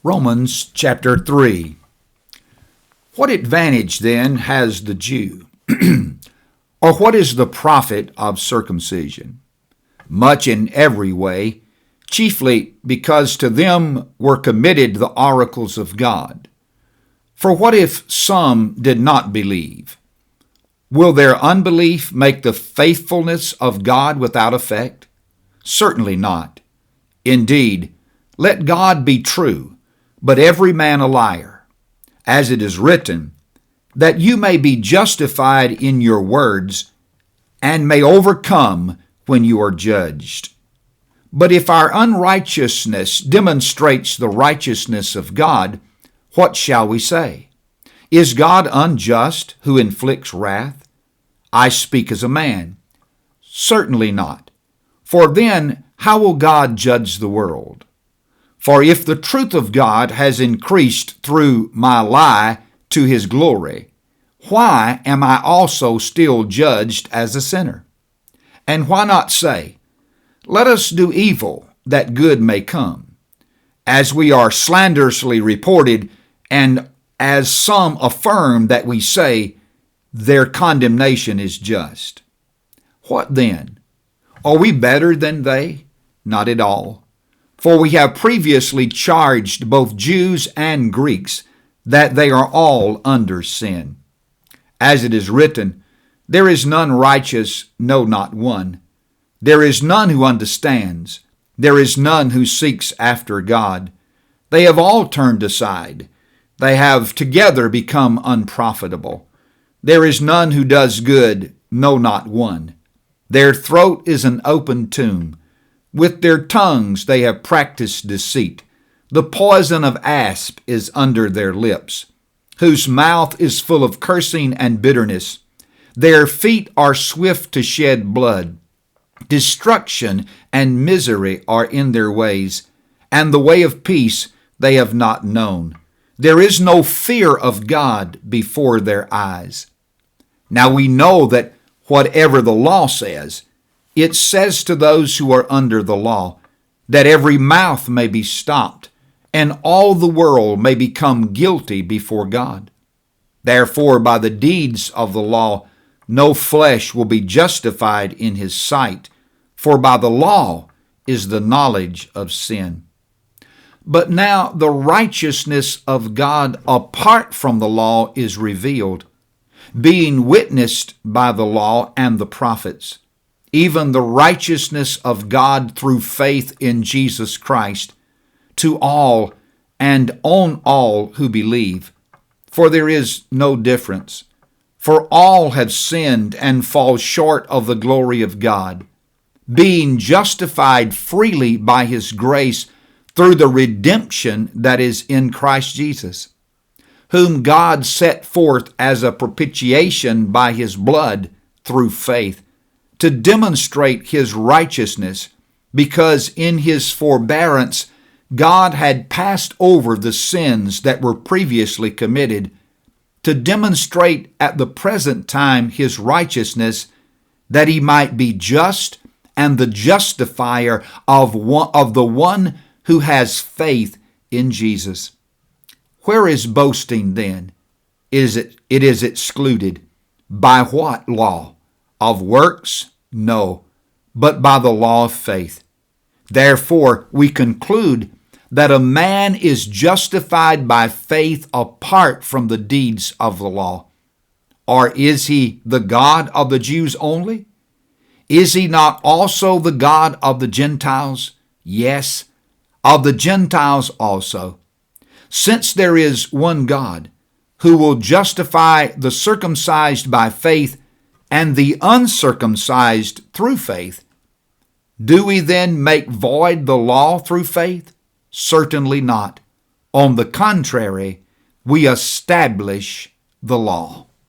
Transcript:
Romans chapter 3. What advantage then has the Jew? Or what is the profit of circumcision? Much in every way, chiefly because to them were committed the oracles of God. For what if some did not believe? Will their unbelief make the faithfulness of God without effect? Certainly not. Indeed, let God be true, but every man a liar, as it is written, that you may be justified in your words, and may overcome when you are judged. But if our unrighteousness demonstrates the righteousness of God, what shall we say? Is God unjust who inflicts wrath? I speak as a man. Certainly not. For then how will God judge the world? For if the truth of God has increased through my lie to his glory, why am I also still judged as a sinner? And why not say, let us do evil that good may come, as we are slanderously reported, and as some affirm that we say, their condemnation is just. What then? Are we better than they? Not at all. For we have previously charged both Jews and Greeks that they are all under sin. As it is written, there is none righteous, no, not one. There is none who understands. There is none who seeks after God. They have all turned aside. They have together become unprofitable. There is none who does good, no, not one. Their throat is an open tomb. With their tongues they have practiced deceit. The poison of asp is under their lips, whose mouth is full of cursing and bitterness. Their feet are swift to shed blood. Destruction and misery are in their ways, and the way of peace they have not known. There is no fear of God before their eyes. Now we know that whatever the law says, it says to those who are under the law, that every mouth may be stopped, and all the world may become guilty before God. Therefore, by the deeds of the law, no flesh will be justified in his sight, for by the law is the knowledge of sin. But now the righteousness of God apart from the law is revealed, being witnessed by the law and the prophets, even the righteousness of God through faith in Jesus Christ, to all and on all who believe. For there is no difference. For all have sinned and fall short of the glory of God, being justified freely by his grace through the redemption that is in Christ Jesus, whom God set forth as a propitiation by his blood through faith, to demonstrate his righteousness, because in his forbearance God had passed over the sins that were previously committed, to demonstrate at the present time his righteousness, that he might be just and the justifier of the one who has faith in Jesus. Where is boasting then? It is excluded. By what law? Of works? No, but by the law of faith. Therefore, we conclude that a man is justified by faith apart from the deeds of the law. Or is he the God of the Jews only? Is he not also the God of the Gentiles? Yes, of the Gentiles also. Since there is one God, who will justify the circumcised by faith and the uncircumcised through faith, do we then make void the law through faith? Certainly not. On the contrary, we establish the law.